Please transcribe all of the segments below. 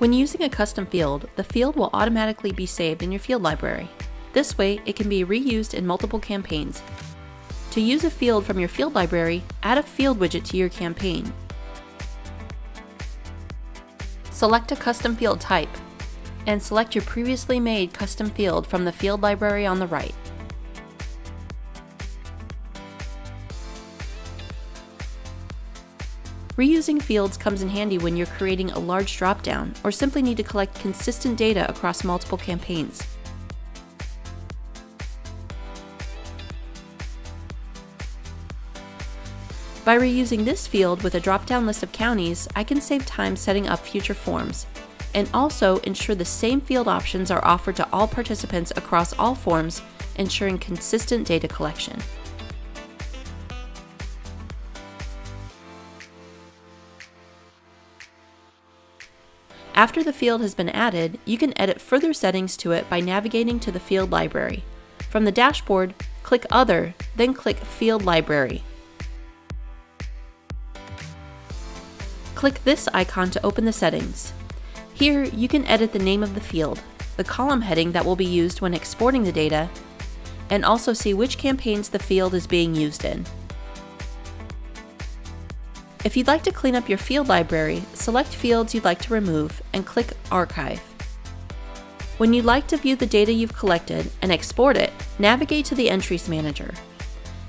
When using a custom field, the field will automatically be saved in your field library. This way, it can be reused in multiple campaigns. To use a field from your field library, add a field widget to your campaign. Select a custom field type, and select your previously made custom field from the field library on the right. Reusing fields comes in handy when you're creating a large dropdown or simply need to collect consistent data across multiple campaigns. By reusing this field with a drop-down list of counties, I can save time setting up future forms, and also ensure the same field options are offered to all participants across all forms, ensuring consistent data collection. After the field has been added, you can edit further settings to it by navigating to the field library. From the dashboard, click Other, then click Field Library. Click this icon to open the settings. Here, you can edit the name of the field, the column heading that will be used when exporting the data, and also see which campaigns the field is being used in. If you'd like to clean up your field library, select fields you'd like to remove and click Archive. When you'd like to view the data you've collected and export it, navigate to the Entries Manager.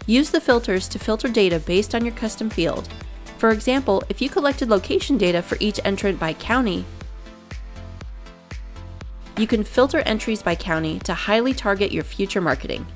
Use the filters to filter data based on your custom field. For example, if you collected location data for each entrant by county, you can filter entries by county to highly target your future marketing.